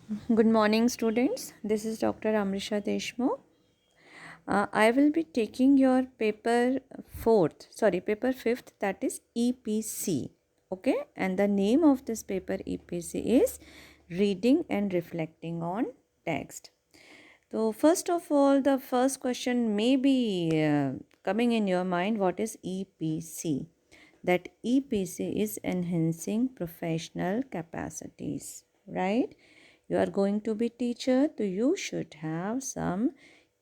Good morning, students. This is Dr. Amrisha Deshmukh. I will be taking your paper fifth, that is EPC. Okay, and the name of this paper EPC is Reading and Reflecting on Text. So, first of all, the first question may be coming in your mind, what is EPC? That EPC is enhancing professional capacities, right? You are going to be teacher, so you should have some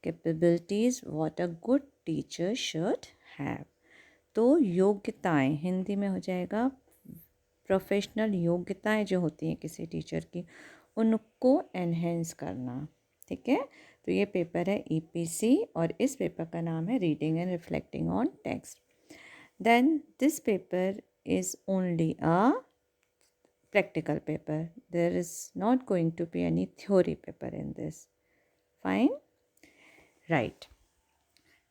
capabilities what a good teacher should have. तो योग्यताएं हिंदी में हो जाएगा professional योग्यताएं जो होती हैं किसी teacher की उनको एनहेंस करना। ठीक है, तो ये पेपर है ईपीसी और इस पेपर का नाम है reading and reflecting on text. Then this paper is only a practical paper. There is not going to be any theory paper in this. Fine? Right.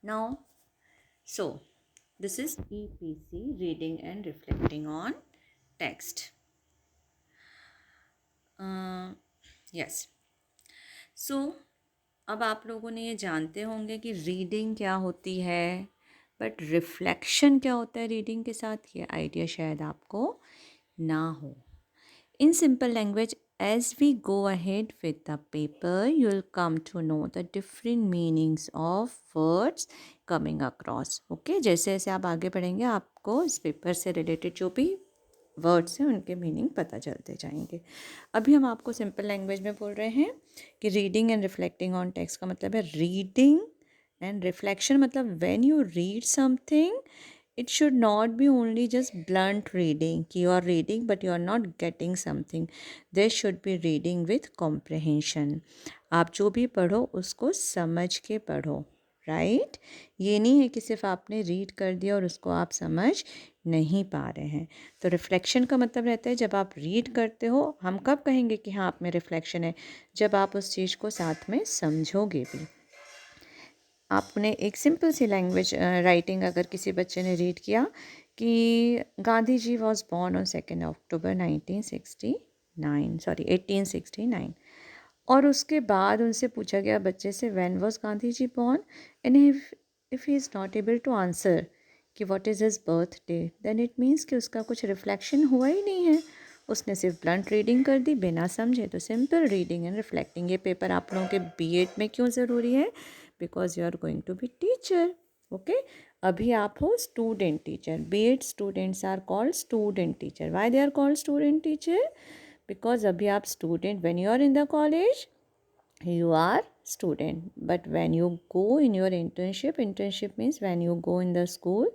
Now, so this is EPC, Reading and Reflecting on Text. Yes. So, अब आप लोगों ने ये जानते होंगे कि reading क्या होती है, बट रिफ्लेक्शन क्या होता है रीडिंग के साथ, ये आइडिया शायद आपको ना हो। In simple language, as we go ahead with the paper, you'll come to know the different meanings of words coming across. Okay, जैसे जैसे आप आगे बढ़ेंगे आपको इस पेपर से रिलेटेड जो भी वर्ड्स हैं उनके मीनिंग पता चलते जाएंगे। अभी हम आपको सिंपल लैंग्वेज में बोल रहे हैं कि reading and reflecting on text का मतलब है रीडिंग एंड रिफ्लेक्शन, मतलब when you read something it should not be only just blunt reading कि you are reading but you are not getting something. There should be reading with comprehension. आप जो भी पढ़ो उसको समझ के पढ़ो, राइट? ये नहीं है कि सिर्फ आपने रीड कर दिया और उसको आप समझ नहीं पा रहे हैं। तो रिफ्लेक्शन का मतलब रहता है जब आप रीड करते हो, हम कब कहेंगे कि हाँ आप में रिफ्लेक्शन है, जब आप उस चीज़ को साथ में समझोगे भी। आपने एक सिंपल सी लैंग्वेज राइटिंग अगर किसी बच्चे ने रीड किया कि Gandhi ji was born on 2 October 1869, और उसके बाद उनसे पूछा गया बच्चे से when was Gandhi ji born, and if he is not able to answer कि what is his birthday, then it means कि उसका कुछ रिफ्लेक्शन हुआ ही नहीं है, उसने सिर्फ ब्लंट रीडिंग कर दी बिना समझे। तो सिंपल रीडिंग एंड रिफ्लेक्टिंग ये पेपर आप लोगों के बीएड में क्यों ज़रूरी है, because you are going to be teacher. Okay, अभी आप हो student teacher. B Ed students are called student teacher. Why they are called student teacher? Because अभी आप student, when you are in the college you are student, but when you go in your internship means when you go in the school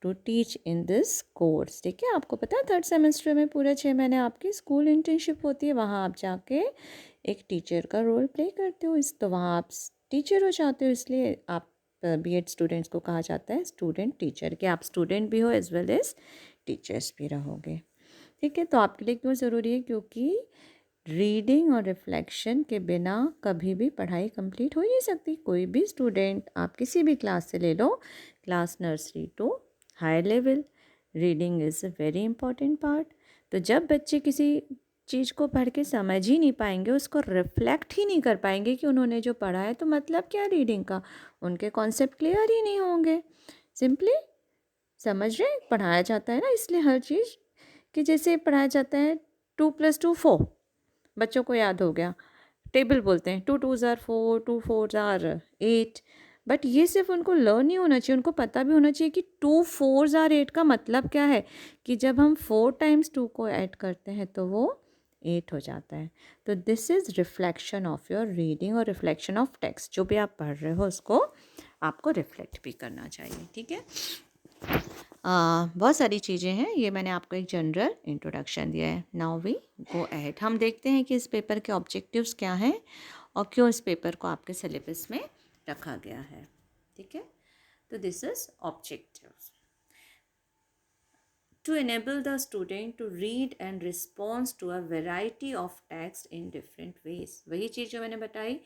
to teach in this course। ठीक है, आपको पता है third semester में पूरा 6 महीने आपकी school internship होती है, वहाँ आप जाके एक टीचर का रोल प्ले करते हो, इस तो वहाँ आप टीचर हो जाते हो, इसलिए आप बीएड स्टूडेंट्स को कहा जाता है स्टूडेंट टीचर, कि आप स्टूडेंट भी हो एज वेल एज टीचर्स भी रहोगे। ठीक है, तो आपके लिए क्यों ज़रूरी है, क्योंकि रीडिंग और रिफ्लेक्शन के बिना कभी भी पढ़ाई कंप्लीट हो ही नहीं सकती। कोई भी स्टूडेंट आप किसी भी क्लास से ले लो, class nursery to high level, reading is a very important part. तो जब बच्चे किसी चीज़ को पढ़ के समझ ही नहीं पाएंगे, उसको रिफ्लेक्ट ही नहीं कर पाएंगे कि उन्होंने जो पढ़ा है, तो मतलब क्या रीडिंग का, उनके कॉन्सेप्ट क्लियर ही नहीं होंगे। सिंपली समझ रहे, पढ़ाया जाता है ना, इसलिए हर चीज़ कि जैसे पढ़ाया जाता है 2+2 4, बच्चों को याद हो गया, टेबल बोलते हैं 2 2 4, 2 4 8, बट ये सिर्फ उनको लर्न नहीं होना चाहिए, उनको पता भी होना चाहिए कि 2 4 8 का मतलब क्या है, कि जब हम 4 टाइम्स 2 को ऐड करते हैं तो वो 8 हो जाता है। तो this is reflection of your reading और रिफ्लेक्शन ऑफ टेक्स्ट, जो भी आप पढ़ रहे हो उसको आपको रिफ्लेक्ट भी करना चाहिए। ठीक है, बहुत सारी चीज़ें हैं, ये मैंने आपको एक जनरल इंट्रोडक्शन दिया है। नाउ वी गो अहेड, हम देखते हैं कि इस पेपर के ऑब्जेक्टिव्स क्या हैं और क्यों इस पेपर को आपके सिलेबस में रखा गया है। ठीक है, तो this is objectives to enable the student to read and respond to a variety of text in different ways। वही चीज़ जो मैंने बताई,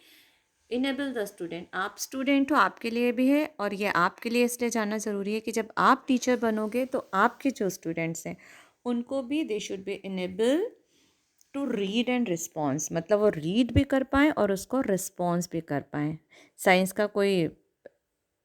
इनेबल द स्टूडेंट, आप स्टूडेंट हो, आपके लिए भी है, और ये आपके लिए इसलिए जानना ज़रूरी है कि जब आप टीचर बनोगे तो आपके जो स्टूडेंट्स हैं उनको भी they should be enable to read and response, मतलब वो रीड भी कर पाएँ और उसको रिस्पॉन्स भी कर पाएँ। साइंस का कोई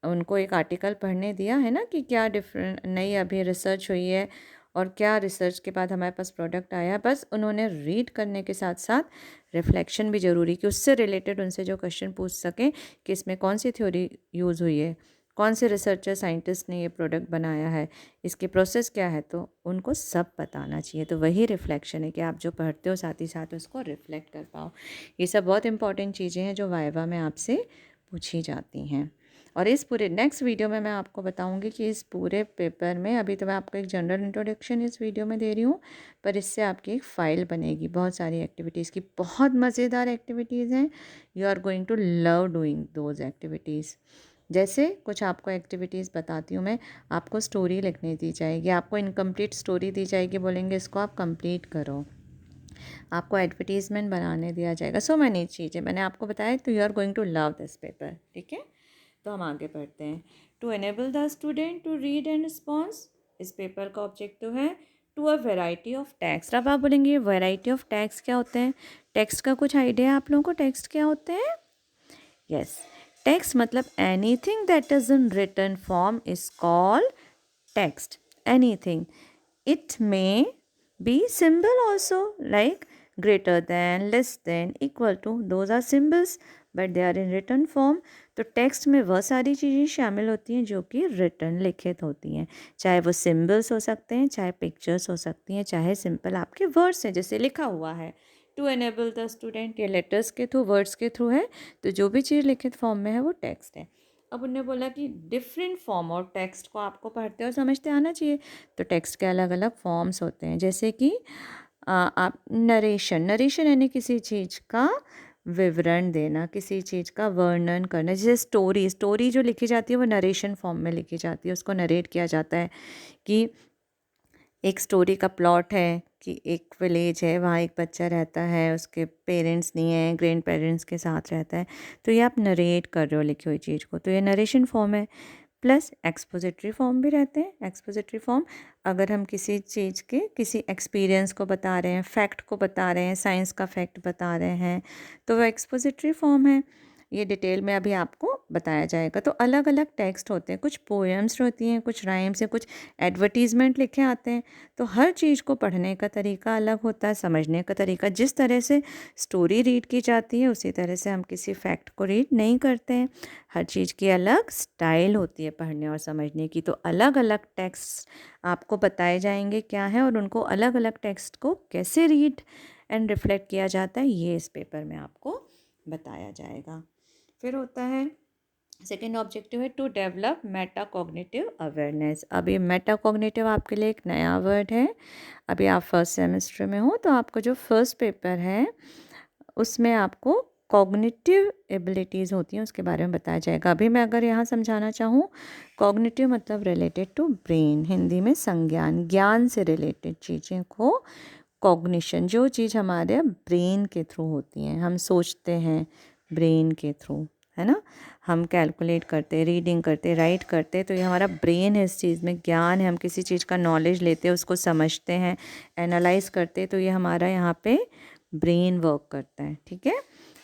उनको एक आर्टिकल पढ़ने दिया है ना कि क्या डिफरेंट नई अभी रिसर्च हुई है और क्या रिसर्च के बाद हमारे पास प्रोडक्ट आया, बस उन्होंने रीड करने के साथ साथ रिफ्लेक्शन भी ज़रूरी कि उससे रिलेटेड उनसे जो क्वेश्चन पूछ सकें कि इसमें कौन सी थ्योरी यूज़ हुई है, कौन से रिसर्चर साइंटिस्ट ने ये प्रोडक्ट बनाया है, इसकी प्रोसेस क्या है, तो उनको सब बताना चाहिए। तो वही रिफ्लेक्शन है कि आप जो पढ़ते हो साथ ही साथ उसको रिफ्लेक्ट कर पाओ। ये सब बहुत इंपॉर्टेंट चीज़ें हैं जो वाइवा में आपसे पूछी जाती हैं। और इस पूरे नेक्स्ट वीडियो में मैं आपको बताऊंगी कि इस पूरे पेपर में, अभी तो मैं आपको एक जनरल इंट्रोडक्शन इस वीडियो में दे रही हूँ, पर इससे आपकी एक फ़ाइल बनेगी बहुत सारी एक्टिविटीज़ की, बहुत मज़ेदार एक्टिविटीज़ हैं। You are going to love doing those activities. जैसे कुछ आपको एक्टिविटीज़ बताती हूँ मैं। आपको स्टोरी लिखने दी जाएगी, आपको इनकम्प्लीट स्टोरी दी जाएगी, बोलेंगे इसको आप कंप्लीट करो। आपको एडवर्टीज़मेंट बनाने दिया जाएगा, सो मैनी चीज़ें मैंने आपको बताया। तो you are going to love this paper, ठीक है। तो हम आगे बढ़ते हैं। To enable the student to read and response, इस पेपर का ऑब्जेक्टिव है to a variety of text. अब आप बोलेंगे वेराइटी ऑफ टेक्स्ट क्या होते हैं? टेक्स्ट का कुछ आइडिया है आप लोगों को? टेक्स्ट क्या होते हैं? यस, टेक्स्ट मतलब anything that is in written form is called text. Anything. It may be symbol also, like greater than, less than, equal to. Those are symbols, but they are in written form. तो text में वह सारी चीज़ें शामिल होती हैं जो कि रिटन लिखित होती हैं, चाहे वो सिम्बल्स हो सकते हैं, चाहे पिक्चर्स हो सकती हैं, चाहे सिंपल आपके वर्ड्स हैं जैसे लिखा हुआ है टू एनेबल द स्टूडेंट, ये लेटर्स के थ्रू, वर्ड्स के थ्रू है। तो जो भी चीज़ लिखित फॉर्म में है वो टेक्स्ट है। अब उन्होंने बोला कि डिफरेंट फॉर्म, और टेक्स्ट को आपको पढ़ते और समझते आना चाहिए। तो टेक्स्ट के अलग अलग फॉर्म्स होते हैं, जैसे कि आप नरेशन, नरेशन यानी किसी चीज़ का विवरण देना, किसी चीज़ का वर्णन करना। जैसे स्टोरी, स्टोरी जो लिखी जाती है वो नरेशन फॉर्म में लिखी जाती है, उसको नरेट किया जाता है कि एक स्टोरी का प्लॉट है कि एक विलेज है, वहाँ एक बच्चा रहता है, उसके पेरेंट्स नहीं हैं, ग्रैंड पेरेंट्स के साथ रहता है। तो ये आप नरेट कर रहे हो लिखी हुई चीज़ को, तो ये नरेशन फॉर्म है। प्लस एक्सपोजिटरी फॉर्म भी रहते हैं। एक्सपोजिटरी फॉर्म अगर हम किसी चीज़ के किसी एक्सपीरियंस को बता रहे हैं, फैक्ट को बता रहे हैं, साइंस का फैक्ट बता रहे हैं, तो वो एक्सपोजिटरी फॉर्म है। ये डिटेल में अभी आपको बताया जाएगा। तो अलग अलग टेक्स्ट होते हैं, कुछ पोएम्स होती हैं, कुछ राइम्स हैं, कुछ एडवर्टीज़मेंट लिखे आते हैं। तो हर चीज़ को पढ़ने का तरीका अलग होता है, समझने का तरीका। जिस तरह से स्टोरी रीड की जाती है उसी तरह से हम किसी फैक्ट को रीड नहीं करते हैं। हर चीज़ की अलग स्टाइल होती है पढ़ने और समझने की। तो अलग अलग टेक्स्ट आपको बताए जाएंगे क्या है, और उनको अलग अलग टेक्स्ट को कैसे रीड एंड रिफ्लेक्ट किया जाता है, ये इस पेपर में आपको बताया जाएगा। फिर होता है सेकेंड ऑब्जेक्टिव है to develop meta cognitive awareness. अभी मेटा कॉग्निटिव आपके लिए एक नया वर्ड है। अभी आप फर्स्ट सेमेस्टर में हो, तो आपको जो फर्स्ट पेपर है उसमें आपको कॉग्निटिव एबिलिटीज़ होती हैं उसके बारे में बताया जाएगा। अभी मैं अगर यहाँ समझाना चाहूँ, कॉग्निटिव मतलब रिलेटेड टू ब्रेन, हिंदी में संज्ञान, ज्ञान से रिलेटेड चीज़ें को कॉग्निशन, जो चीज़ हमारे ब्रेन के थ्रू होती हैं, हम सोचते हैं ब्रेन के थ्रू, है ना, हम कैलकुलेट करते, रीडिंग करते, राइट करते, तो ये हमारा ब्रेन है, इस चीज़ में ज्ञान है। हम किसी चीज़ का नॉलेज लेते हैं, उसको समझते हैं, एनालाइज करते, तो ये हमारा यहाँ पे ब्रेन वर्क करता है, ठीक है।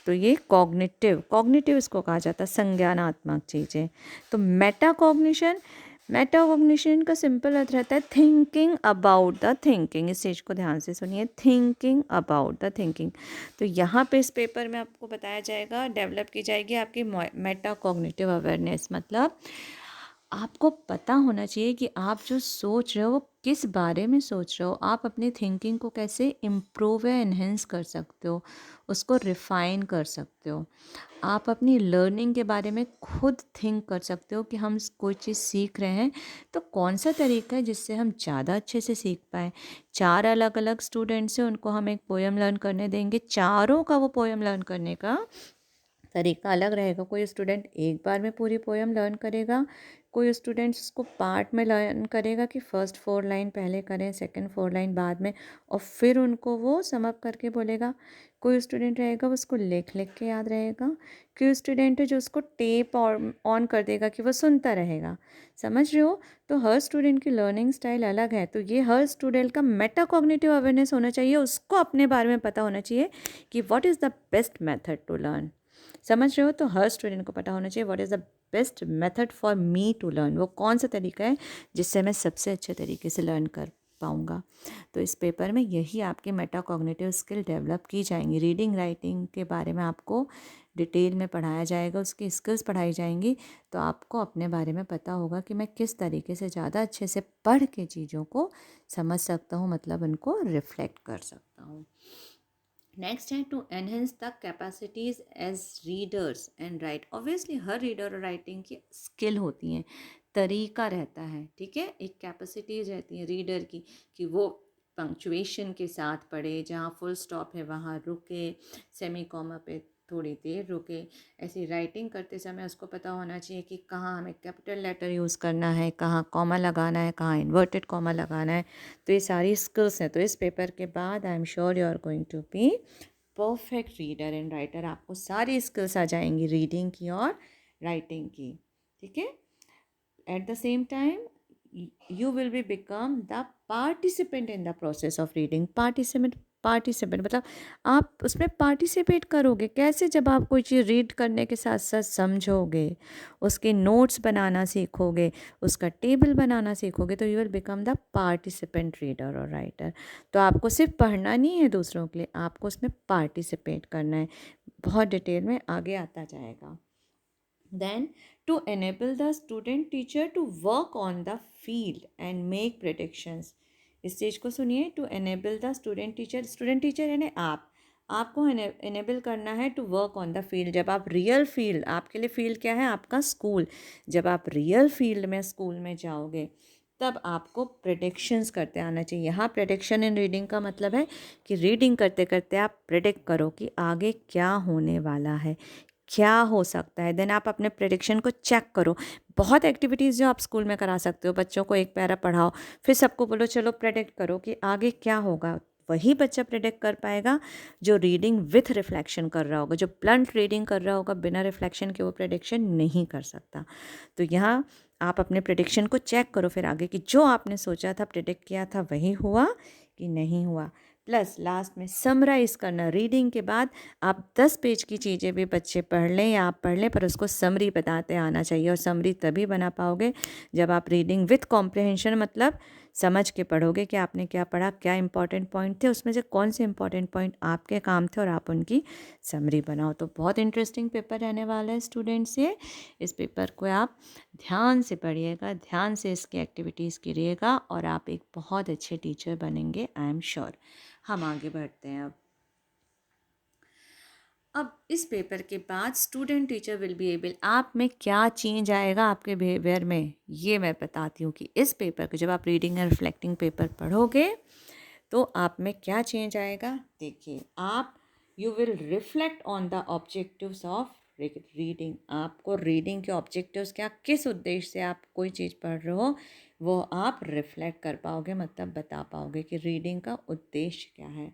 तो ये कॉग्निटिव, कॉग्निटिव इसको कहा जाता है, संज्ञानात्मक चीज़ें। तो मेटा कॉग्निशन, मेटा कॉग्निशन का सिंपल अर्थ रहता है थिंकिंग अबाउट द थिंकिंग। इस चीज़ को ध्यान से सुनिए, थिंकिंग अबाउट द थिंकिंग। तो यहाँ पे इस पेपर में आपको बताया जाएगा, डेवलप की जाएगी आपकी मेटा कॉग्निटिव अवेयरनेस। मतलब आपको पता होना चाहिए कि आप जो सोच रहे हो वो किस बारे में सोच रहे हो, आप अपनी थिंकिंग को कैसे इम्प्रूव या इन्हेंस कर सकते हो, उसको रिफ़ाइन कर सकते हो। आप अपनी लर्निंग के बारे में खुद थिंक कर सकते हो कि हम कोई चीज़ सीख रहे हैं तो कौन सा तरीका है जिससे हम ज़्यादा अच्छे से सीख पाएँ। 4 अलग अलग स्टूडेंट्स हैं, उनको हम एक पोएम लर्न करने देंगे, चारों का वो पोएम लर्न करने का तरीका अलग रहेगा। कोई स्टूडेंट एक बार में पूरी पोयम लर्न करेगा, कोई स्टूडेंट उसको पार्ट में लर्न करेगा कि फर्स्ट 4 लाइन पहले करें, सेकंड 4 लाइन बाद में, और फिर उनको वो सम अप करके बोलेगा। कोई स्टूडेंट रहेगा वो उसको लिख लिख के याद रहेगा। कोई स्टूडेंट है जो उसको टेप और ऑन कर देगा कि वो सुनता रहेगा। समझ रहे हो? तो हर स्टूडेंट की लर्निंग स्टाइल अलग है, तो ये हर स्टूडेंट का मेटा कॉग्निटिव अवेयरनेस होना चाहिए। उसको अपने बारे में पता होना चाहिए कि what is the best method to learn. समझ रहे हो? तो हर स्टूडेंट को पता होना चाहिए what is the best method for me to learn. वो कौन सा तरीका है जिससे मैं सबसे अच्छे तरीके से लर्न कर पाऊँगा। तो इस पेपर में यही आपकी मेटा कॉग्निटिव स्किल डेवलप की जाएंगी। रीडिंग राइटिंग के बारे में आपको डिटेल में पढ़ाया जाएगा, उसकी स्किल्स पढ़ाई जाएंगी। तो आपको अपने बारे में पता होगा कि मैं किस तरीके से ज़्यादा अच्छे से पढ़ के चीज़ों को समझ सकता हूँ, मतलब उनको रिफ्लेक्ट कर सकता हूँ। नेक्स्ट है to enhance the capacities as readers and write. Obviously हर रीडर और राइटिंग की स्किल होती हैं, तरीका रहता है, ठीक है। एक कैपेसिटीज रहती है रीडर की कि वो पंक्चुएशन के साथ पढ़े, जहाँ फुल स्टॉप है वहाँ रुके, सेमी कॉमा पे थोड़ी देर रुके। ऐसी राइटिंग करते समय उसको पता होना चाहिए कि कहाँ हमें कैपिटल लेटर यूज़ करना है, कहाँ कॉमा लगाना है, कहाँ इन्वर्टेड कॉमा लगाना है। तो ये सारी स्किल्स हैं। तो इस पेपर के बाद I am sure you are going to be perfect reader and writer. आपको सारी स्किल्स आ जाएंगी रीडिंग की और राइटिंग की, ठीक है। At the same time you will be become the participant in the process of reading। Participant मतलब आप उसमें पार्टिसिपेट करोगे कैसे? जब आप कोई चीज़ रीड करने के साथ साथ समझोगे, उसके नोट्स बनाना सीखोगे, उसका टेबल बनाना सीखोगे, तो you will become the participant reader और राइटर। तो आपको सिर्फ पढ़ना नहीं है दूसरों के लिए, आपको उसमें पार्टिसिपेट करना है। बहुत डिटेल में आगे आता जाएगा। Then, to enable the student teacher to work on the field and make predictions। इस चीज़ को सुनिए, to enable the student teacher यानी आपको एनेबल करना है to work on the field. जब आप रियल फील्ड, आपके लिए फील्ड क्या है? आपका स्कूल। जब आप रियल फील्ड में स्कूल में जाओगे तब आपको प्रेडिक्शंस करते आना चाहिए। यहाँ प्रेडिक्शन इन रीडिंग का मतलब है कि रीडिंग करते करते आप प्रेडिक्ट करो कि आगे क्या होने वाला है, क्या हो सकता है। देन आप अपने प्रेडिक्शन को चेक करो। बहुत एक्टिविटीज़ जो आप स्कूल में करा सकते हो, बच्चों को एक पैरा पढ़ाओ, फिर सबको बोलो चलो प्रेडिक्ट करो कि आगे क्या होगा। वही बच्चा प्रेडिक्ट कर पाएगा जो रीडिंग विथ रिफ्लेक्शन कर रहा होगा। जो ब्लंट रीडिंग कर रहा होगा बिना रिफ्लेक्शन के, वो प्रेडिक्शन नहीं कर सकता। तो यहाँ आप अपने प्रेडिक्शन को चेक करो फिर आगे कि जो आपने सोचा था, प्रेडिक्ट किया था, वही हुआ कि नहीं हुआ। प्लस लास्ट में समराइज़ करना। रीडिंग के बाद आप 10 पेज की चीज़ें भी बच्चे पढ़ लें या आप पढ़ लें, पर उसको समरी बताते आना चाहिए। और समरी तभी बना पाओगे जब आप रीडिंग विथ कॉम्प्रिहेंशन, मतलब समझ के पढ़ोगे कि आपने क्या पढ़ा, क्या इंपॉर्टेंट पॉइंट थे, उसमें से कौन से इंपॉर्टेंट पॉइंट आपके काम थे और आप उनकी समरी बनाओ। तो बहुत इंटरेस्टिंग पेपर रहने वाला है स्टूडेंट्स ये। इस पेपर को आप ध्यान से पढ़िएगा, ध्यान से इसकी एक्टिविटीज़ करिएगा और आप एक बहुत अच्छे टीचर बनेंगे, आई एम श्योर। हम आगे बढ़ते हैं। अब इस पेपर के बाद student teacher will be able, आप में क्या चेंज आएगा आपके बिहेवियर में, ये मैं बताती हूँ कि इस पेपर को जब आप रीडिंग एंड रिफ्लेक्टिंग पेपर पढ़ोगे तो आप में क्या चेंज आएगा। देखिए, आप you will reflect on the objectives of reading. आपको रीडिंग के ऑब्जेक्टिव्स क्या, किस उद्देश्य से आप कोई चीज़ पढ़ रहे हो, वो आप रिफ्लेक्ट कर पाओगे, मतलब बता पाओगे कि रीडिंग का उद्देश्य क्या है।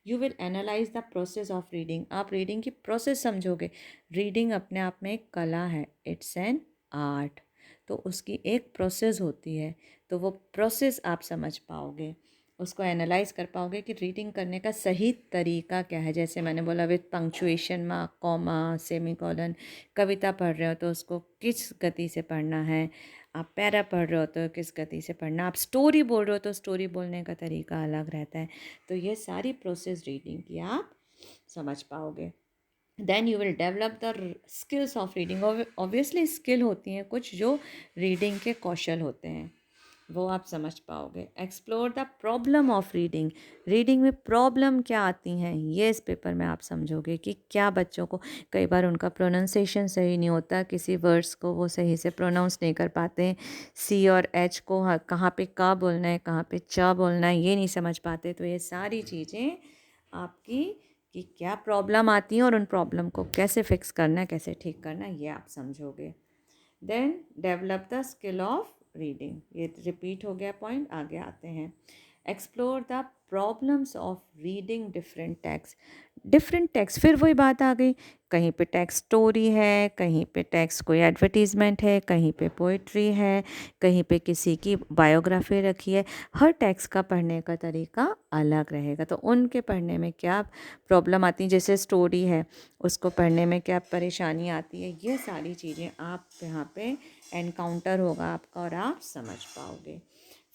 You will analyse the process of reading. आप रीडिंग की प्रोसेस समझोगे। रीडिंग अपने आप में एक कला है, इट्स एन आर्ट। तो उसकी एक प्रोसेस होती है, तो वो प्रोसेस आप समझ पाओगे, उसको एनालाइज कर पाओगे कि रीडिंग करने का सही तरीका क्या है। जैसे मैंने बोला, with punctuation, mark, comma, semicolon. कविता पढ़ रहे हो तो उसको किस गति से पढ़ना है, आप पैरा पढ़ रहे हो तो किस गति से पढ़ना, आप स्टोरी बोल रहे हो तो स्टोरी बोलने का तरीका अलग रहता है। तो ये सारी प्रोसेस रीडिंग की आप समझ पाओगे। Then you will develop the skills of reading. Obviously skill होती हैं कुछ जो रीडिंग के कौशल होते हैं, वो आप समझ पाओगे। Explore the problem of reading. Reading में प्रॉब्लम क्या आती हैं, ये इस पेपर में आप समझोगे कि क्या बच्चों को कई बार उनका प्रोनाउंसिएशन सही नहीं होता, किसी वर्ड्स को वो सही से प्रोनाउंस नहीं कर पाते हैं, सी और एच को कहाँ पे का बोलना है, कहाँ पे चा बोलना है, ये नहीं समझ पाते। तो ये सारी चीज़ें आपकी कि क्या प्रॉब्लम आती है और उन प्रॉब्लम को कैसे फिक्स करना है, कैसे ठीक करना है, ये आप समझोगे। Then develop the skill of reading, ये रिपीट हो गया पॉइंट, आगे आते हैं। Explore the problems of reading different text, फिर वही बात आ गई, कहीं पे टेक्स्ट स्टोरी है, कहीं पे टेक्स्ट कोई एडवर्टीज़मेंट है, कहीं पे पोइट्री है, कहीं पे किसी की बायोग्राफी रखी है। हर टेक्स्ट का पढ़ने का तरीका अलग रहेगा, तो उनके पढ़ने में क्या प्रॉब्लम आती है, जैसे स्टोरी है उसको पढ़ने में क्या परेशानी आती है, ये सारी चीज़ें आप यहाँ पे एनकाउंटर होगा आपका और आप समझ पाओगे।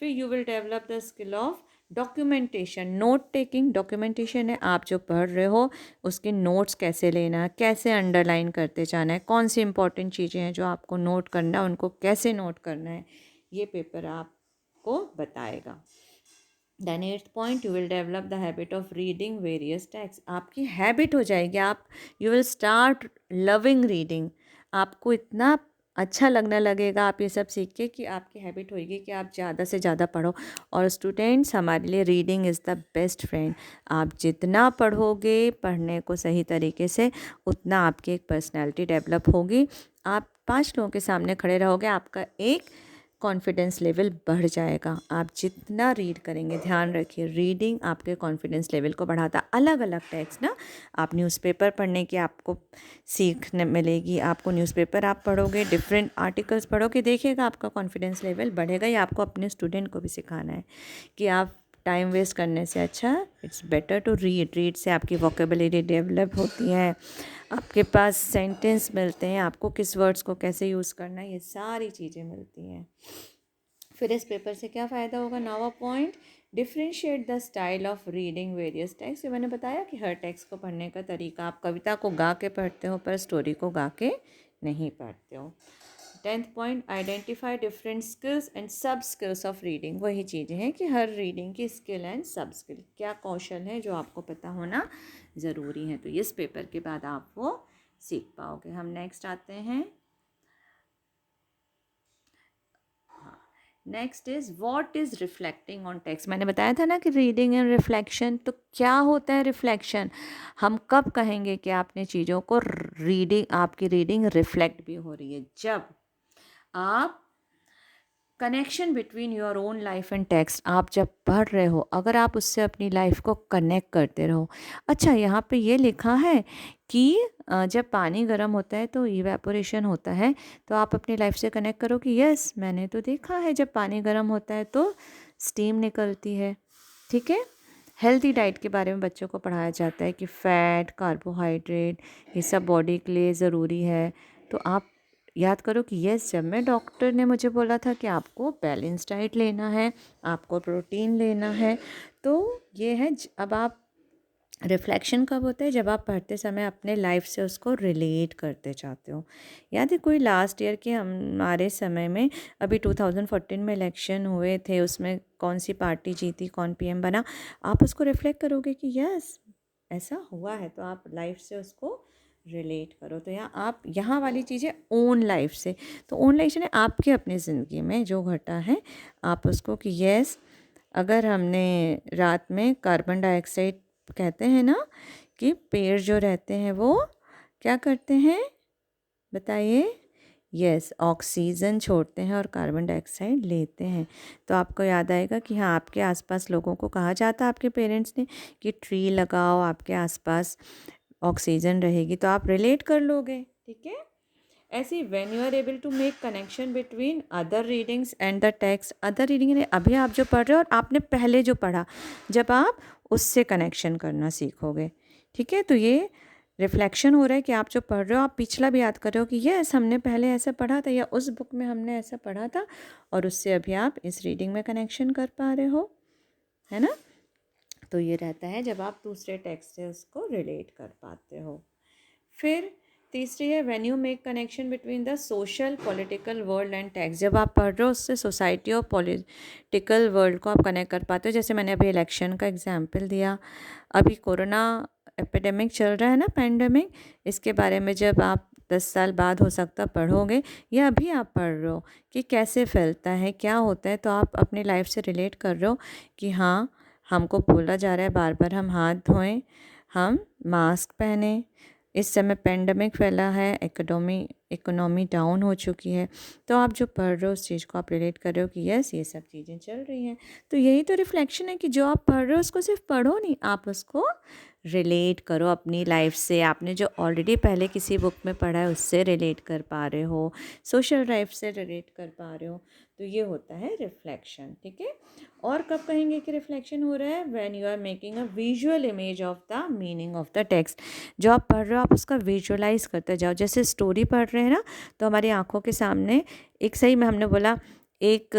फिर you will develop the skill of documentation, note taking. Documentation है आप जो पढ़ रहे हो उसके नोट्स कैसे लेना है, कैसे अंडरलाइन करते जाना है, कौन सी इंपॉर्टेंट चीज़ें हैं जो आपको नोट करना है, उनको कैसे नोट करना है, ये पेपर आपको बताएगा। Then 8th point, you will develop the habit of reading various text. आपकी हैबिट हो जाएगी, आप you will start loving reading. आपको इतना अच्छा लगने लगेगा आप ये सब सीख के कि आपकी हैबिट होगी कि आप ज़्यादा से ज़्यादा पढ़ो। और स्टूडेंट्स, हमारे लिए reading is the best friend. आप जितना पढ़ोगे, पढ़ने को सही तरीके से, उतना आपकी एक पर्सनैलिटी डेवलप होगी। आप 5 लोगों के सामने खड़े रहोगे, आपका एक कॉन्फिडेंस लेवल बढ़ जाएगा। आप जितना रीड करेंगे, ध्यान रखिए रीडिंग आपके कॉन्फिडेंस लेवल को बढ़ाता। अलग अलग टेक्स्ट ना, आप न्यूज़पेपर पढ़ने की आपको सीखने मिलेगी, आपको न्यूज़पेपर आप पढ़ोगे, डिफरेंट आर्टिकल्स पढ़ोगे, देखिएगा आपका कॉन्फिडेंस लेवल बढ़ेगा। ये आपको अपने स्टूडेंट को भी सिखाना है कि आप टाइम वेस्ट करने से अच्छा इट्स बेटर टू रीड से आपकी वोकेबलरी डेवलप होती है, आपके पास सेंटेंस मिलते हैं, आपको किस वर्ड्स को कैसे यूज़ करना है, ये सारी चीज़ें मिलती हैं। फिर इस पेपर से क्या फ़ायदा होगा, 9वां point, differentiate the style of reading various text. ये मैंने बताया कि हर टेक्स्ट को पढ़ने का तरीका, आप कविता को गा के पढ़ते हो पर स्टोरी को गा के नहीं पढ़ते हो। 10th point, identify different skills and सब स्किल्स ऑफ रीडिंग। वही चीज़ें हैं कि हर रीडिंग की स्किल एंड सब स्किल, क्या कौशल है जो आपको पता होना ज़रूरी है, तो इस पेपर के बाद आप वो सीख पाओगे। हम नेक्स्ट आते हैं। Next is what is reflecting on text. मैंने बताया था ना कि रीडिंग एंड रिफ्लेक्शन, तो क्या होता है रिफ्लेक्शन, हम कब कहेंगे कि आपने चीज़ों को रीडिंग, आपकी रीडिंग रिफ्लेक्ट भी हो रही है, जब आप connection between your own life and text, आप जब पढ़ रहे हो, अगर आप उससे अपनी लाइफ को कनेक्ट करते रहो। अच्छा, यहाँ पे ये लिखा है कि जब पानी गर्म होता है तो इवेपोरेशन होता है, तो आप अपनी लाइफ से कनेक्ट करो कि यस, मैंने तो देखा है जब पानी गर्म होता है तो स्टीम निकलती है। ठीक है, हेल्दी डाइट के बारे में बच्चों को पढ़ाया जाता है कि फ़ैट, कार्बोहाइड्रेट, ये सब बॉडी के लिए ज़रूरी है। तो आप याद करो कि यस, जब मैं डॉक्टर ने मुझे बोला था कि आपको बैलेंस डाइट लेना है, आपको प्रोटीन लेना है, तो ये है। अब आप रिफ्लेक्शन कब होता है, जब आप पढ़ते समय अपने लाइफ से उसको रिलेट करते चाहते हो। याद है कोई लास्ट ईयर के हमारे समय में, अभी 2014 में इलेक्शन हुए थे, उसमें कौन सी पार्टी जीती, कौन पीएम बना, आप उसको रिफ्लेक्ट करोगे कि यस ऐसा हुआ है, तो आप लाइफ से उसको रिलेट करो। तो यहाँ आप, यहाँ वाली चीज़ें ओन लाइफ से, तो ओन लाइफ से आपके अपनी ज़िंदगी में जो घटा है आप उसको कि यस, अगर हमने रात में कार्बन डाइऑक्साइड, कहते हैं ना कि पेड़ जो रहते हैं वो क्या करते हैं, बताइए, यस, ऑक्सीजन छोड़ते हैं और कार्बन डाइऑक्साइड लेते हैं। तो आपको याद आएगा कि हाँ, आपके आसपास लोगों को कहा जाता है, आपके पेरेंट्स ने, कि ट्री लगाओ, आपके आसपास ऑक्सीजन रहेगी, तो आप रिलेट कर लोगे। ठीक है, ऐसे when you are able to make connection between other readings and the text. Other reading अभी आप जो पढ़ रहे हो और आपने पहले जो पढ़ा, जब आप उससे कनेक्शन करना सीखोगे। ठीक है, तो ये रिफ्लेक्शन हो रहा है कि आप जो पढ़ रहे हो, आप पिछला भी याद कर रहे हो कि यस, हमने पहले ऐसा पढ़ा था, या उस बुक में हमने ऐसा पढ़ा था, और उससे अभी आप इस रीडिंग में कनेक्शन कर पा रहे हो, है ना। तो ये रहता है जब आप दूसरे टेक्स्ट से उसको रिलेट कर पाते हो। फिर तीसरी है when you make connection between the social political world and text. जब आप पढ़ रहे हो उससे सोसाइटी और पॉलिटिकल वर्ल्ड को आप कनेक्ट कर पाते हो। जैसे मैंने अभी इलेक्शन का एग्जांपल दिया, अभी कोरोना एपिडेमिक चल रहा है ना, पैंडेमिक, इसके बारे में जब आप 10 साल बाद हो सकता पढ़ोगे, या अभी आप पढ़ रहे हो कि कैसे फैलता है, क्या होता है, तो आप अपनी लाइफ से रिलेट कर रहे हो कि हाँ, हमको बोला जा रहा है बार बार हम हाथ धोएं, हम मास्क पहने, इस समय पेंडेमिक फैला है, इकोनॉमी डाउन हो चुकी है, तो आप जो पढ़ रहे हो उस चीज़ को आप रिलेट कर रहे हो कि यस ये सब चीज़ें चल रही हैं। तो यही तो रिफ्लेक्शन है कि जो आप पढ़ रहे हो उसको सिर्फ पढ़ो नहीं, आप उसको रिलेट करो अपनी लाइफ से। आपने जो ऑलरेडी पहले किसी बुक में पढ़ा है उससे रिलेट कर पा रहे हो, सोशल लाइफ से रिलेट कर पा रहे हो, तो ये होता है रिफ्लेक्शन। ठीक है। और कब कहेंगे कि रिफ्लेक्शन हो रहा है? When you are making a visual image of the meaning of the text. जो आप पढ़ रहे हो आप उसका विजुअलाइज करते जाओ। जैसे स्टोरी पढ़ रहे हैं ना, तो हमारी आंखों के सामने एक, सही में हमने बोला, एक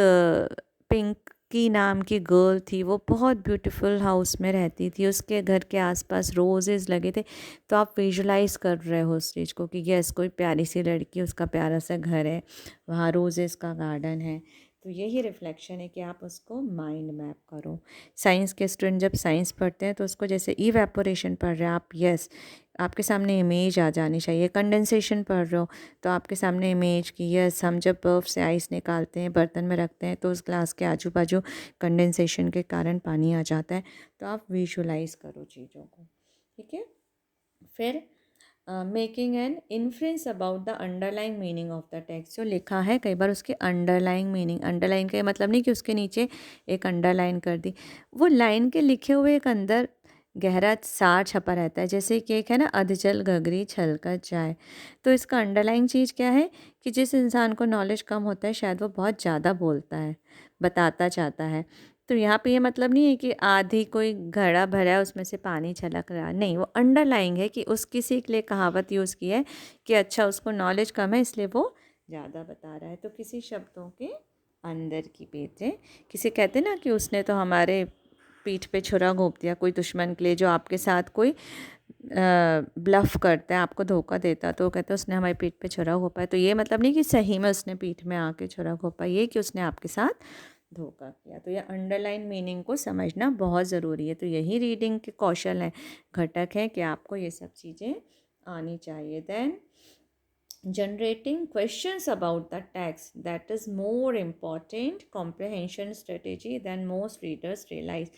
पिंक की नाम की गर्ल थी, वो बहुत ब्यूटीफुल हाउस में रहती थी, उसके घर के आसपास रोजेज़ लगे थे। तो आप विजुलाइज कर रहे हो उस चीज़ को कि यस कोई प्यारी सी लड़की, उसका प्यारा सा घर है, वहाँ रोजेज़ का गार्डन है। तो यही रिफ्लेक्शन है कि आप उसको माइंड मैप करो। साइंस के स्टूडेंट जब साइंस पढ़ते हैं तो उसको, जैसे इवेपोरेशन पढ़ रहे हैं आप, यस आपके सामने इमेज आ जानी चाहिए। कंडेंसेशन पढ़ रहे हो तो आपके सामने इमेज की, यस हम जब बर्फ़ से आइस निकालते हैं बर्तन में रखते हैं तो उस ग्लास के आजू बाजू कंडेंसेशन के कारण पानी आ जाता है। तो आप विजुलाइज करो चीज़ों को। ठीक है। फिर making an inference about the underlying meaning of the text. जो लिखा है कई बार उसके अंडरलाइंग मीनिंग, अंडरलाइन का मतलब नहीं कि उसके नीचे एक अंडरलाइन कर दी, वो लाइन के लिखे हुए एक अंदर गहरा सार छपा रहता है। जैसे कि एक है ना, अधजल घघरी छलकत जाए, तो इसका अंडरलाइन चीज़ क्या है कि जिस इंसान को नॉलेज कम होता है शायद वो बहुत ज़्यादा बोलता है, बताता चाहता है। तो यहाँ पे ये मतलब नहीं है कि आधी कोई घड़ा भरा है उसमें से पानी छलक रहा है, नहीं, वो अंडरलाइंग है कि उस किसी के लिए कहावत यूज़ की है कि अच्छा उसको नॉलेज कम है इसलिए वो ज़्यादा बता रहा है। तो किसी शब्दों के अंदर की बातें, किसी कहते ना कि उसने तो हमारे पीठ पे छुरा घोंप दिया, कोई दुश्मन के लिए जो आपके साथ कोई ब्लफ करता है, आपको धोखा देता है, तो वो कहते हैं उसने हमारी पीठ पे छुरा घोंपा है। तो ये मतलब नहीं कि सही में उसने पीठ में आके छुरा घोंपा, ये कि उसने आपके साथ धोखा किया। तो ये अंडरलाइन मीनिंग को समझना बहुत ज़रूरी है। तो यही रीडिंग के कौशल हैं, घटक है कि आपको ये सब चीज़ें आनी चाहिए। Then generating questions about the text, that is more important comprehension strategy than most readers realize.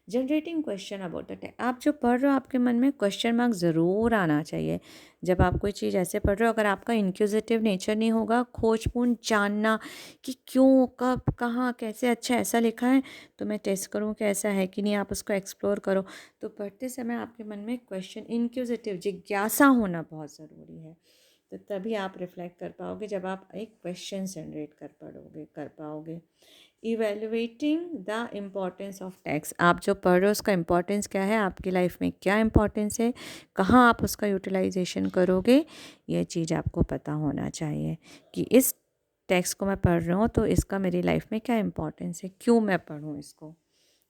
Generating question about the text, आप जो पढ़ रहे हो आपके मन में क्वेश्चन मार्क ज़रूर आना चाहिए। जब आप कोई चीज़ ऐसे पढ़ रहे हो, अगर आपका इंक्विजिटिव नेचर नहीं होगा, खोजपूर्ण जानना कि क्यों कब कहाँ कैसे, अच्छा ऐसा लिखा है तो मैं टेस्ट करूँ कि ऐसा है कि नहीं, आप उसको एक्सप्लोर करो। तो पढ़ते समय आपके मन में क्वेश्चन, इंक्विजिटिव जिज्ञासा होना बहुत ज़रूरी है। तो तभी आप रिफ्लेक्ट कर पाओगे जब आप एक क्वेश्चन जनरेट कर पाओगे। Evaluating the importance of text, आप जो पढ़ रहे हो उसका इम्पॉर्टेंस क्या है, आपकी लाइफ में क्या इम्पॉर्टेंस है, कहाँ आप उसका यूटिलाइजेशन करोगे, ये चीज़ आपको पता होना चाहिए कि इस टेक्स्ट को मैं पढ़ रहा हूँ तो इसका मेरी लाइफ में क्या इम्पॉर्टेंस है, क्यों मैं पढ़ूँ इसको।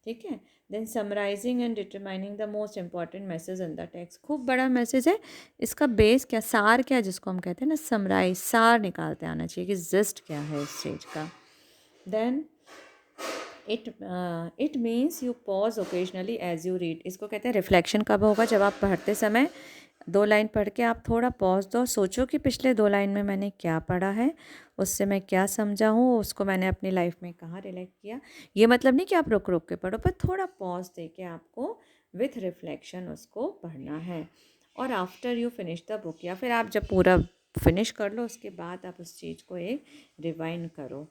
ठीक है। Then summarising and determining the most important message in the text, खूब बड़ा मैसेज है, इसका बेस क्या, सार क्या, जिसको हम कहते हैं ना समराइज, सार निकालते आना चाहिए कि जिस्ट क्या है इस चीज़ का। Then it means you pause occasionally as you read, इसको कहते हैं रिफ्लेक्शन। कब होगा? जब आप पढ़ते समय 2 लाइन पढ़ के आप थोड़ा पॉज दो, सोचो कि पिछले 2 लाइन में मैंने क्या पढ़ा है, उससे मैं क्या समझा हूँ, उसको मैंने अपनी लाइफ में कहाँ रिलेट किया। ये मतलब नहीं कि आप रुक रुक के पढ़ो, पर थोड़ा पॉज दे के आपको विथ रिफ्लेक्शन उसको पढ़ना है। और after you finish the book, या फिर आप जब पूरा फिनिश कर लो उसके बाद आप उस चीज़ को एक रिवाइंड करो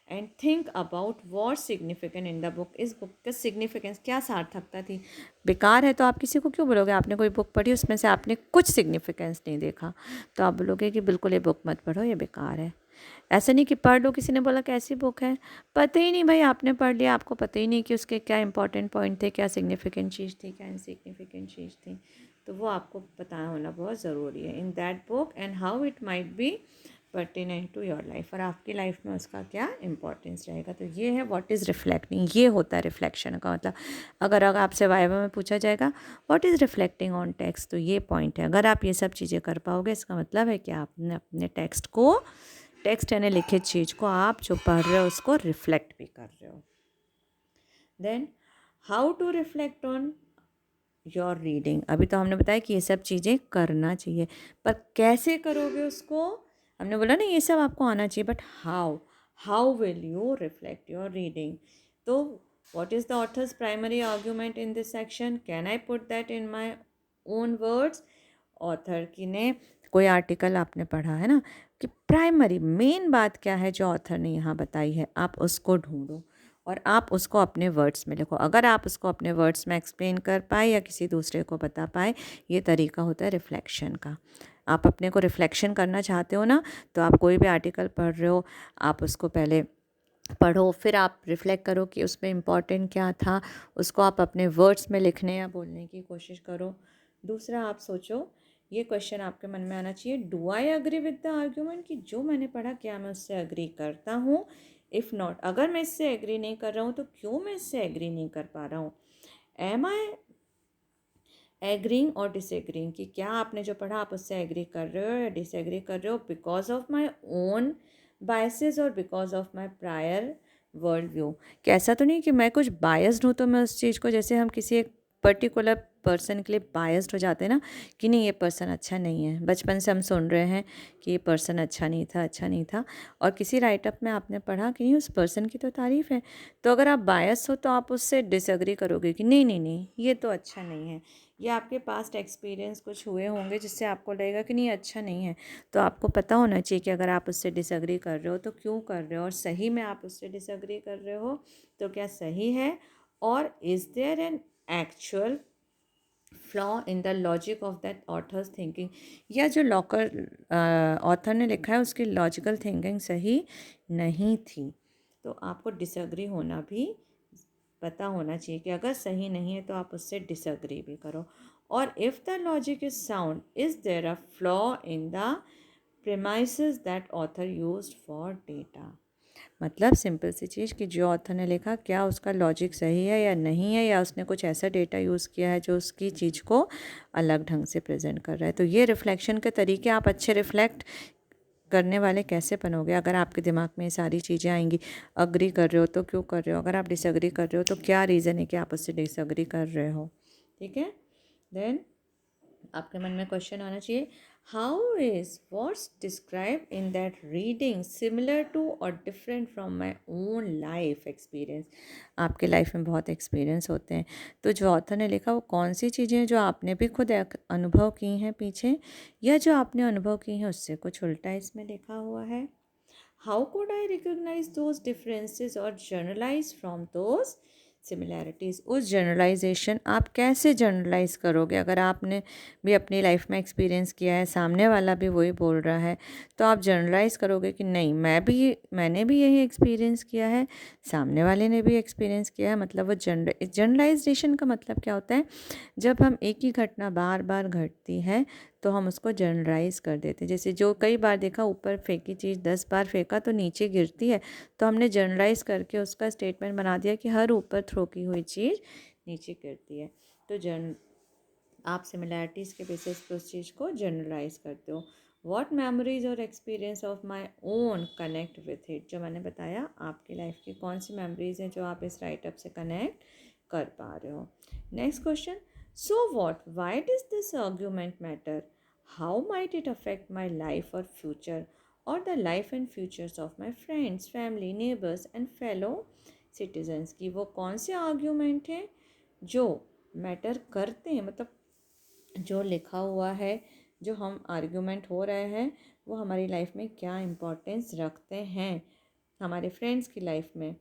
and think about what significant in the book, इस बुक का सिग्निफिकेंस क्या, सार्थकता थी। बेकार है तो आप किसी को क्यों बोलोगे? आपने कोई बुक पढ़ी उसमें से आपने कुछ सिग्निफिकेंस नहीं देखा तो आप बोलोगे कि बिल्कुल ये बुक मत पढ़ो, ये बेकार है। ऐसा नहीं कि पढ़ लो, किसी ने बोला कैसी बुक है, पता ही नहीं भाई, आपने पढ़ लिया, आपको पता ही नहीं कि उसके क्या इंपॉर्टेंट पॉइंट थे, क्या सिग्निफिकेंट चीज़ थी, क्या इनसिग्निफिकेंट चीज़ थी। तो वो आपको पता होना बहुत ज़रूरी है in that book and how it might be pertinent to your life, और आपकी लाइफ में उसका क्या इंपॉर्टेंस रहेगा। तो ये है व्हाट इज़ रिफ्लेक्टिंग, ये होता है रिफ्लेक्शन का मतलब। अगर आपसे वाइवा में पूछा जाएगा what is reflecting on text, तो ये पॉइंट है। अगर आप ये सब चीज़ें कर पाओगे इसका मतलब है कि आपने अपने टेक्स्ट यानी लिखित चीज़ को आप जो पढ़ रहे हो उसको रिफ्लेक्ट भी कर रहे हो। Then how to reflect on your reading, अभी तो हमने बताया कि ये सब चीज़ें करना चाहिए, पर कैसे करोगे उसको, हमने बोला ना ये सब आपको आना चाहिए, but how will you reflect your reading. तो what is the author's primary argument in this section, can I put that in my own words, author की ने कोई आर्टिकल आपने पढ़ा है ना, कि प्राइमरी मेन बात क्या है जो ऑथर ने यहाँ बताई है, आप उसको ढूंढो और आप उसको अपने वर्ड्स में लिखो। अगर आप उसको अपने वर्ड्स में एक्सप्लेन कर पाए या किसी दूसरे को बता पाए, ये तरीका होता है रिफ्लेक्शन का। आप अपने को रिफ्लेक्शन करना चाहते हो ना, तो आप कोई भी आर्टिकल पढ़ रहे हो, आप उसको पहले पढ़ो, फिर आप रिफ़्लेक्ट करो कि उसमें इम्पॉर्टेंट क्या था, उसको आप अपने वर्ड्स में लिखने या बोलने की कोशिश करो। दूसरा, आप सोचो, ये क्वेश्चन आपके मन में आना चाहिए, do I agree with the argument, कि जो मैंने पढ़ा क्या मैं उससे एग्री करता हूँ। इफ़ नॉट, अगर मैं इससे एग्री नहीं कर रहा हूँ तो क्यों मैं इससे एग्री नहीं कर पा रहा हूँ। एम आई एग्रीइंग और डिसएग्रीइंग, कि क्या आपने जो पढ़ा आप उससे एग्री कर रहे हो या डिसएग्री कर रहे हो, because of my own biases और because of my prior world view. कि ऐसा तो नहीं कि मैं कुछ बायस्ड हूँ तो मैं उस चीज़ को, जैसे हम किसी एक पर्टिकुलर पर्सन के लिए बायस्ड हो जाते हैं ना, कि नहीं ये पर्सन अच्छा नहीं है, बचपन से हम सुन रहे हैं कि ये पर्सन अच्छा नहीं था, अच्छा नहीं था, और किसी राइटअप में आपने पढ़ा कि नहीं उस पर्सन की तो तारीफ़ है, तो अगर आप बायस हो तो आप उससे डिसएग्री करोगे कि नहीं नहीं नहीं ये तो अच्छा नहीं है, या आपके पास्ट एक्सपीरियंस कुछ हुए होंगे जिससे आपको लगेगा कि नहीं अच्छा नहीं है। तो आपको पता होना चाहिए कि अगर आप उससे डिसएग्री कर रहे हो तो क्यों कर रहे हो, और सही में आप उससे डिसएग्री कर रहे हो तो क्या सही है, और is there an actual flaw in the logic of that author's thinking, या जो ऑथर ने लिखा है उसकी लॉजिकल थिंकिंग सही नहीं थी। तो आपको डिसएग्री होना भी पता होना चाहिए कि अगर सही नहीं है तो आप उससे डिसएग्री भी करो। और if the logic is sound, is there a flaw in the premises that author used for data. मतलब सिंपल सी चीज़ कि जो ऑथर ने लिखा क्या उसका लॉजिक सही है या नहीं है, या उसने कुछ ऐसा डेटा यूज़ किया है जो उसकी चीज़ को अलग ढंग से प्रेजेंट कर रहा है। तो ये रिफ्लेक्शन के तरीके, आप अच्छे रिफ्लेक्ट करने वाले कैसे बनोगे अगर आपके दिमाग में ये सारी चीज़ें आएंगी। अग्री कर रहे हो तो क्यों कर रहे हो, अगर आप डिसअग्री कर रहे हो तो क्या रीज़न है कि आप उससे डिसअग्री कर रहे हो। ठीक है, देन आपके मन में क्वेश्चन आना चाहिए, how is what's describe in that reading similar to और different from my own life experience. आपके लाइफ में बहुत एक्सपीरियंस होते हैं, तो जो ऑथर ने लिखा वो कौन सी चीज़ें हैं जो आपने भी खुद अनुभव की हैं पीछे, या जो आपने अनुभव की हैं उससे कुछ उल्टा इसमें लिखा हुआ है। How could I recognise those differences और जनरलाइज फ्रॉम दोज सिमिलैरिटीज़। उस जनरलाइजेशन आप कैसे जनरलाइज करोगे, अगर आपने भी अपनी लाइफ में एक्सपीरियंस किया है, सामने वाला भी वही बोल रहा है, तो आप जनरलाइज करोगे कि नहीं मैंने भी यही एक्सपीरियंस किया है, सामने वाले ने भी एक्सपीरियंस किया है। मतलब वो जनरलाइजेशन का मतलब क्या होता है, जब हम एक ही घटना बार बार घटती है तो हम उसको जनरलाइज कर देते हैं। जैसे जो कई बार देखा, ऊपर फेंकी चीज़ 10 बार फेंका तो नीचे गिरती है, तो हमने जनरलाइज करके उसका स्टेटमेंट बना दिया कि हर ऊपर थ्रो की हुई चीज़ नीचे गिरती है। तो आप सिमिलैरिटीज़ के बेसिस पे उस चीज़ को जनरलाइज करते हो। वॉट मेमोरीज और experience of my own connect with it, जो मैंने बताया आपकी लाइफ की कौन सी मेमोरीज हैं जो आप इस राइटअप से कनेक्ट कर पा रहे हो। Next question, so what, why does this argument matter, how might it affect my life और फ्यूचर और the life and futures of my friends, family, neighbours and fellow citizens. की वो कौन से आर्ग्यूमेंट हैं जो मैटर करते हैं, मतलब जो लिखा हुआ है, जो हम आर्ग्यूमेंट हो रहे हैं, वो हमारी लाइफ में क्या इम्पोर्टेंस रखते हैं, हमारे फ्रेंड्स की लाइफ में,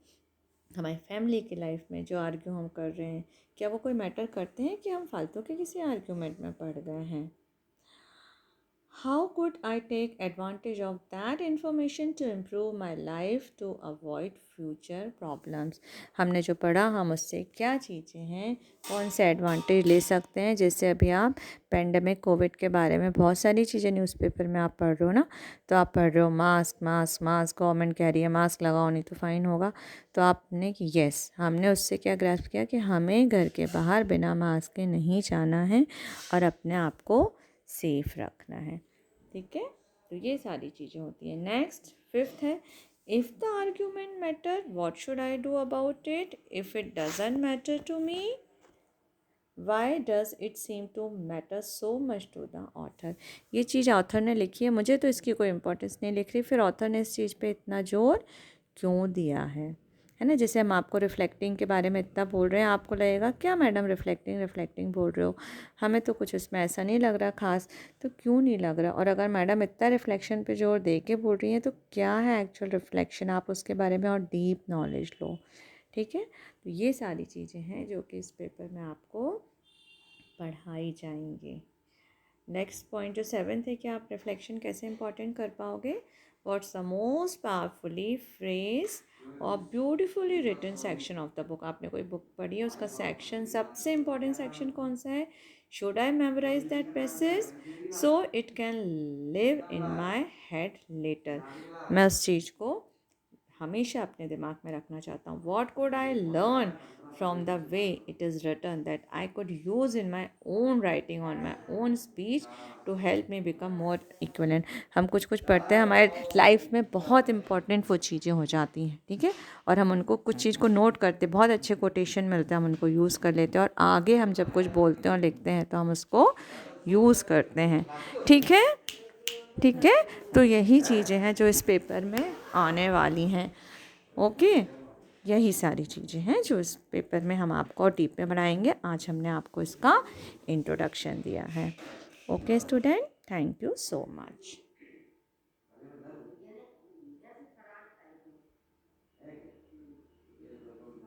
हमारी फैमिली की लाइफ में जो आर्ग्यू हम कर रहे हैं, क्या वो कोई मैटर करते हैं कि हम फालतू के किसी आर्ग्यूमेंट में पड़ गए हैं। How could I take advantage of that information to improve my life to avoid future problems? हमने जो पढ़ा हम उससे क्या चीज़ें हैं, कौन से एडवांटेज ले सकते हैं। जैसे अभी आप पेंडेमिक कोविड के बारे में बहुत सारी चीज़ें न्यूज़पेपर में आप पढ़ रहे हो ना, तो आप पढ़ रहे हो मास्क मास्क मास्क, गवर्नमेंट कह रही है मास्क लगाओ नहीं तो फ़ाइन होगा। तो आपने कि यस, हमने उससे क्या ग्रैस्प किया कि हमें घर के बाहर बिना मास्क के नहीं जाना है और अपने आप को सेफ रखना है। ठीक है, तो ये सारी चीज़ें होती हैं। नेक्स्ट फिफ्थ है, if the argument matter what should I do about it, if it doesn't matter to me why does it seem to matter so much to the author. ये चीज़ ऑथर ने लिखी है, मुझे तो इसकी कोई इम्पोर्टेंस नहीं लिख रही, फिर ऑथर ने इस चीज़ पे इतना जोर क्यों दिया है। है ना। जैसे हम आपको रिफ्लेक्टिंग के बारे में इतना बोल रहे हैं, आपको लगेगा क्या मैडम रिफ्लेक्टिंग रिफ्लेक्टिंग बोल रहे हो, हमें तो कुछ इसमें ऐसा नहीं लग रहा खास। तो क्यों नहीं लग रहा, और अगर मैडम इतना रिफ्लेक्शन पे जोर दे के बोल रही हैं तो क्या है एक्चुअल रिफ्लेक्शन, आप उसके बारे में और डीप नॉलेज लो। ठीक है, तो ये सारी चीज़ें हैं जो कि इस पेपर में आपको पढ़ाई जाएंगी। नेक्स्ट पॉइंट जो 7th है कि आप रिफ्लेक्शन कैसे इंपॉर्टेंट कर पाओगे। What's the most powerfully phrase और beautifully written section of the book. आपने कोई बुक पढ़ी है, उसका सेक्शन सबसे इंपॉर्टेंट सेक्शन कौन सा है। Should I memorise that passage so it can live in my head later. मैं उस चीज़ को हमेशा अपने दिमाग में रखना चाहता हूँ। What could I learn from the way it is written that I could use in my own writing on my own speech to help me become more eloquent. हम कुछ कुछ पढ़ते हैं, हमारे लाइफ में बहुत इंपॉर्टेंट वो चीज़ें हो जाती हैं, ठीक है, और हम उनको कुछ चीज़ को नोट करते, बहुत अच्छे कोटेशन मिलते हैं, हम उनको यूज़ कर लेते हैं, और आगे हम जब कुछ बोलते हैं और लिखते हैं तो हम उसको यूज़ करते हैं। ठीक है, ठीक है, तो यही चीज़ें हैं जो इस पेपर में आने वाली हैं। ओके, यही सारी चीज़ें हैं जो इस पेपर में हम आपको डीप में बनाएंगे। आज हमने आपको इसका इंट्रोडक्शन दिया है। Okay student, thank you so much.